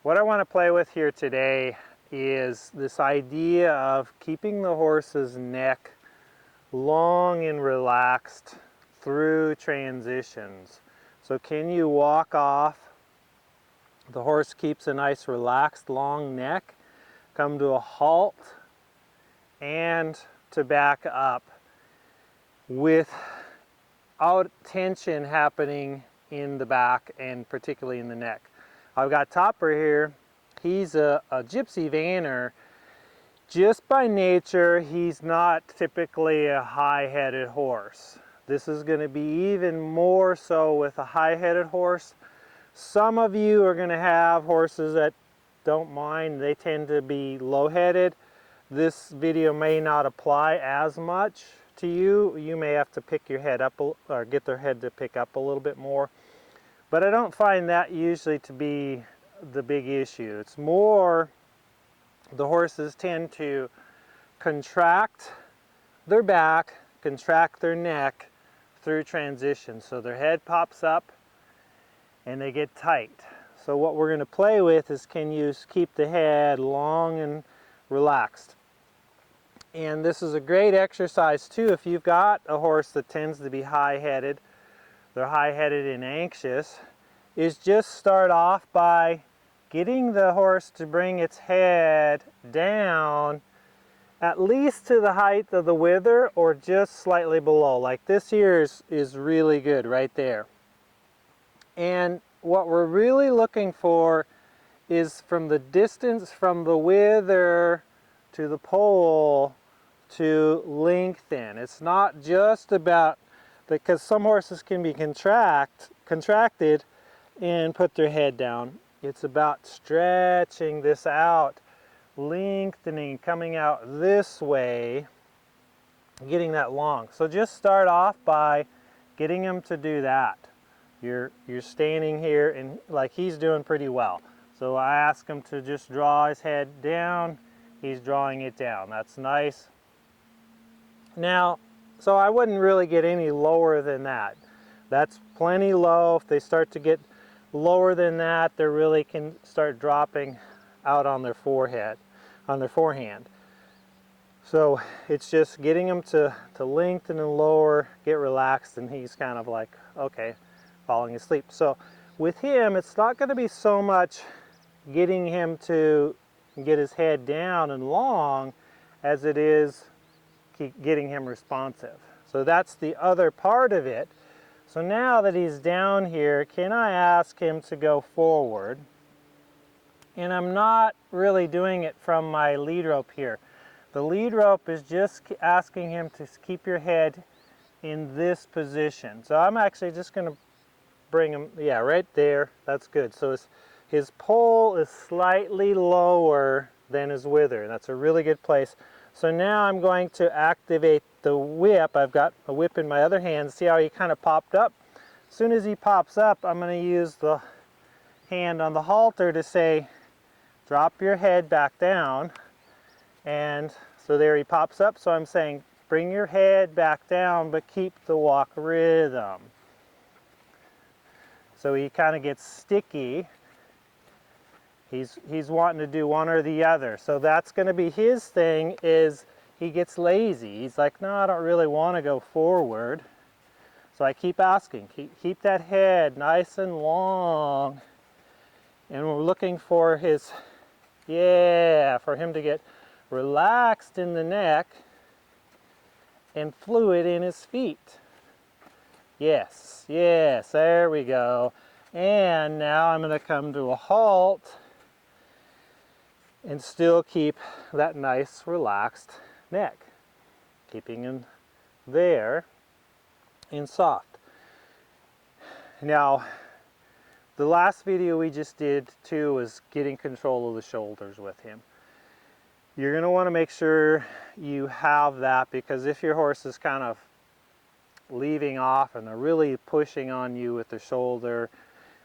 What I want to play with here today is this idea of keeping the horse's neck long and relaxed through transitions. So can you walk off, the horse keeps a nice relaxed long neck, come to a halt, and to back up without tension happening in the back and particularly in the neck. I've got Topper here. He's a gypsy vanner. Just by nature, he's not typically a high-headed horse. This is going to be even more so with a high-headed horse. Some of you are going to have horses that don't mind. They tend to be low-headed. This video may not apply as much to you. You may have to pick your head up or get their head to pick up a little bit more. But I don't find that usually to be the big issue. It's more the horses tend to contract their back, contract their neck through transition. So their head pops up and they get tight. So what we're going to play with is, can you keep the head long and relaxed? And this is a great exercise too if you've got a horse that tends to be high-headed. They're high-headed and anxious. Is just start off by getting the horse to bring its head down at least to the height of the wither or just slightly below. Like this here is really good right there. And what we're really looking for is from the distance from the wither to the pole to lengthen. It's not just about, because some horses can be contracted and put their head down. It's about stretching this out, lengthening, coming out this way, getting that long. So just start off by getting him to do that. You're standing here and like he's doing pretty well. So I ask him to just draw his head down. He's drawing it down. That's nice. Now, so I wouldn't really get any lower than that. That's plenty low. If they start to get lower than that, they really can start dropping out on their forehead, on their forehand. So it's just getting them to lengthen and lower, get relaxed, and he's kind of like, okay, falling asleep. So with him, it's not going to be so much getting him to get his head down and long as it is getting him responsive. So that's the other part of it. So now that he's down here, can I ask him to go forward? And I'm not really doing it from my lead rope here. The lead rope is just asking him to keep your head in this position. So I'm actually just going to bring him, yeah, right there. That's good. So his pole is slightly lower than his wither. That's a really good place. So now I'm going to activate the whip. I've got a whip in my other hand. See how he kind of popped up? As soon as he pops up, I'm going to use the hand on the halter to say, drop your head back down. And so there he pops up. So I'm saying, bring your head back down, but keep the walk rhythm. So he kind of gets sticky. He's wanting to do one or the other. So that's going to be his thing, is he gets lazy. He's like, no, I don't really want to go forward. So I keep asking, keep that head nice and long. And we're looking for his, yeah, for him to get relaxed in the neck and fluid in his feet. Yes, yes, there we go. And now I'm going to come to a halt and still keep that nice relaxed neck, keeping him there and soft. Now, the last video we just did too was getting control of the shoulders with him. You're going to want to make sure you have that, because if your horse is kind of leaving off and they're really pushing on you with their shoulder,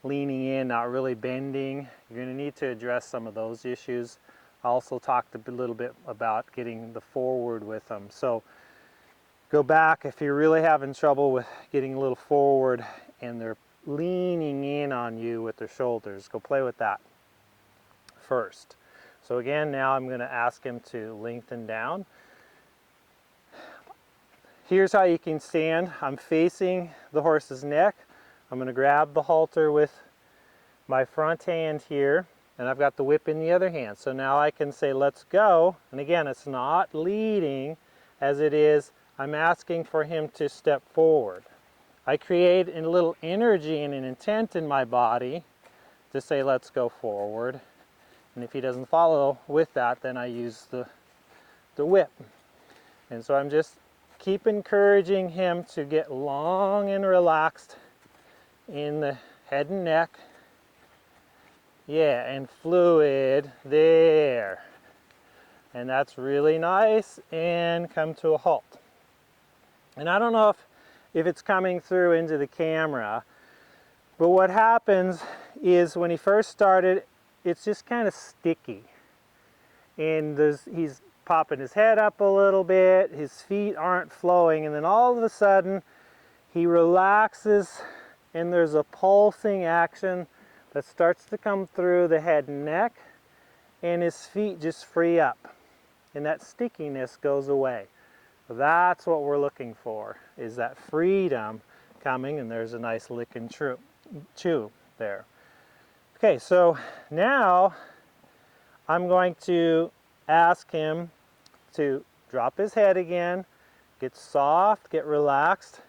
leaning in, not really bending, you're going to need to address some of those issues. I also talked a little bit about getting the forward with them. So go back if you're really having trouble with getting a little forward and they're leaning in on you with their shoulders. Go play with that. first. So again, now I'm going to ask him to lengthen down. Here's how you can stand. I'm facing the horse's neck. I'm going to grab the halter with my front hand here, and I've got the whip in the other hand. So now I can say, let's go. And again, it's not leading as it is, I'm asking for him to step forward. I create a little energy and an intent in my body to say, let's go forward. And if he doesn't follow with that, then I use the whip. And so I'm just keep encouraging him to get long and relaxed in the head and neck. Yeah, and fluid there. And that's really nice. And come to a halt. And I don't know if it's coming through into the camera, but what happens is when he first started, it's just kind of sticky. And he's popping his head up a little bit, his feet aren't flowing, and then all of a sudden he relaxes and there's a pulsing action that starts to come through the head and neck, and his feet just free up and that stickiness goes away. So that's what we're looking for, is that freedom coming, and there's a nice lick and chew there. Okay, so now I'm going to ask him to drop his head again, get soft, get relaxed,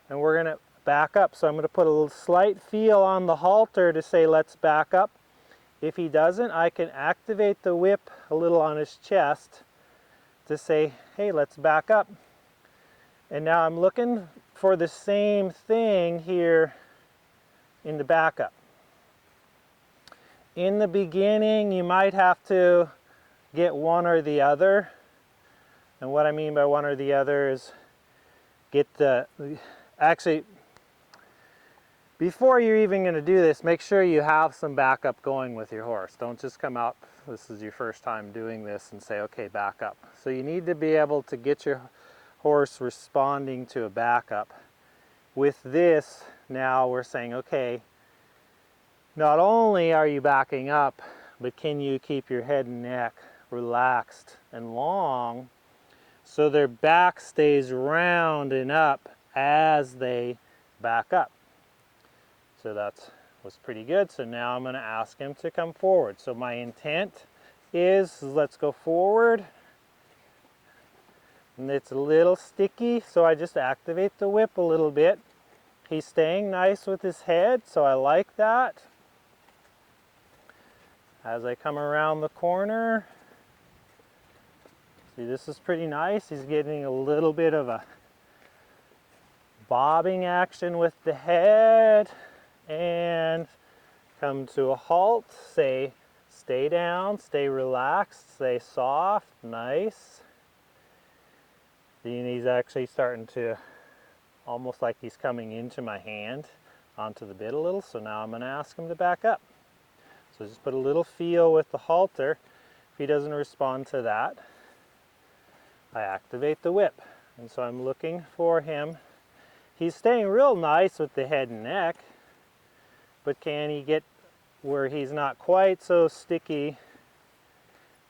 and we're going to back up. So I'm going to put a little slight feel on the halter to say let's back up. If he doesn't, I can activate the whip a little on his chest to say, hey, let's back up. And now I'm looking for the same thing here in the backup. In the beginning, you might have to get one or the other. And what I mean by one or the other is get actually, before you're even going to do this, make sure you have some backup going with your horse. Don't just come out, this is your first time doing this, and say, okay, back up. So you need to be able to get your horse responding to a backup. With this, now we're saying, okay, not only are you backing up, but can you keep your head and neck relaxed and long so their back stays round and up as they back up. So that was pretty good. So now I'm going to ask him to come forward. So my intent is, let's go forward. And it's a little sticky, so I just activate the whip a little bit. He's staying nice with his head, so I like that. As I come around the corner, see, this is pretty nice. He's getting a little bit of a bobbing action with the head, and come to a halt. Say, stay down, stay relaxed, stay soft, nice. And he's actually starting to, almost like he's coming into my hand, onto the bit a little. So now I'm going to ask him to back up. So just put a little feel with the halter. If he doesn't respond to that, I activate the whip. And so I'm looking for him. He's staying real nice with the head and neck, but can he get where he's not quite so sticky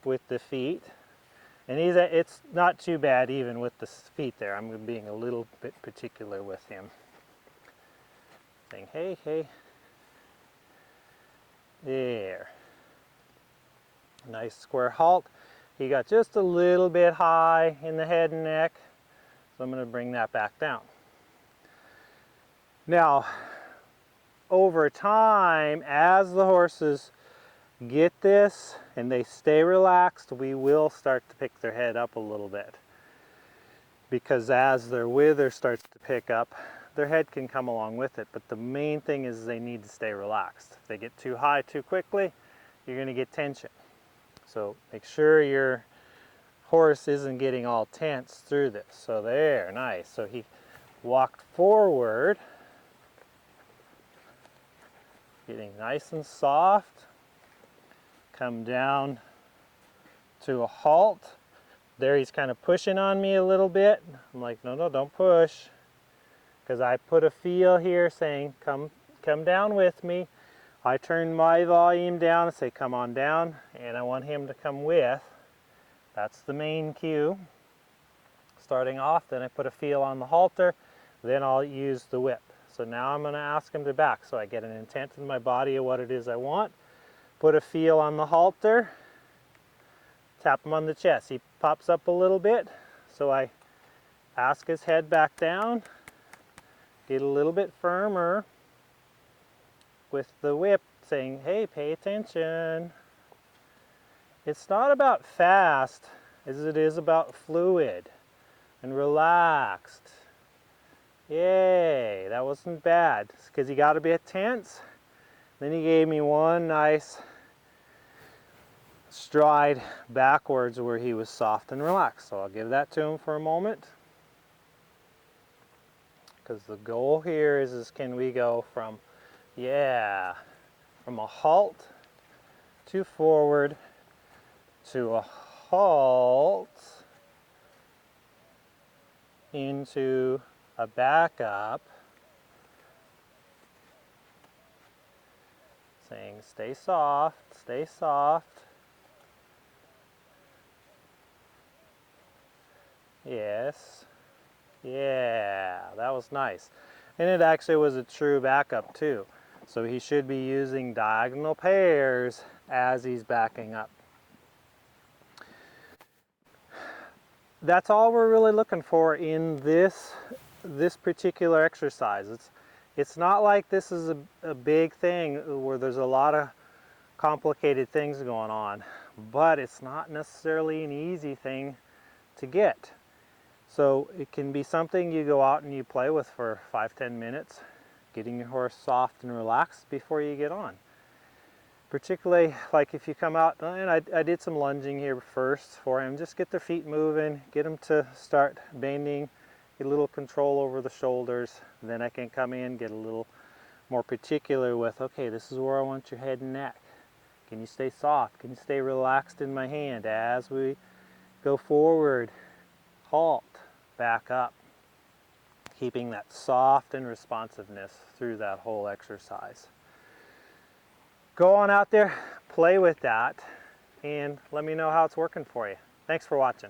with the feet? And it's not too bad even with the feet there. I'm being a little bit particular with him. Saying, hey, hey. There. Nice square halt. He got just a little bit high in the head and neck, so I'm going to bring that back down. Now, over time, as the horses get this and they stay relaxed, we will start to pick their head up a little bit. Because as their wither starts to pick up, their head can come along with it. But the main thing is they need to stay relaxed. If they get too high too quickly, you're going to get tension. So make sure your horse isn't getting all tense through this. So there, nice. So he walked forward, getting nice and soft. Come down to a halt. There he's kind of pushing on me a little bit. I'm like, no, no, don't push. Because I put a feel here saying, come down with me. I turn my volume down and say come on down, and I want him to come with. That's the main cue. Starting off, then I put a feel on the halter, then I'll use the whip. So now I'm going to ask him to back, so I get an intent in my body of what it is I want. Put a feel on the halter, tap him on the chest. He pops up a little bit, so I ask his head back down, get a little bit firmer with the whip, saying, hey, pay attention. It's not about fast as it is about fluid and relaxed. Yay, that wasn't bad, because he got a bit tense. Then he gave me one nice stride backwards where he was soft and relaxed. So I'll give that to him for a moment, because the goal here is can we go from, from a halt to forward to a halt into a backup, saying stay soft, stay soft. Yes. Yeah, that was nice. And it actually was a true backup too. So he should be using diagonal pairs as he's backing up. That's all we're really looking for in this particular exercise. It's not like this is a big thing where there's a lot of complicated things going on, but it's not necessarily an easy thing to get. So it can be something you go out and you play with for 5-10 minutes, getting your horse soft and relaxed before you get on. Particularly like if you come out, and I did some lunging here first for him, just get their feet moving, get them to start bending, get a little control over the shoulders. Then I can come in, get a little more particular with, okay, this is where I want your head and neck. Can you stay soft? Can you stay relaxed in my hand as we go forward, halt, back up, keeping that soft and responsiveness through that whole exercise. Go on out there, play with that, and let me know how it's working for you. Thanks for watching.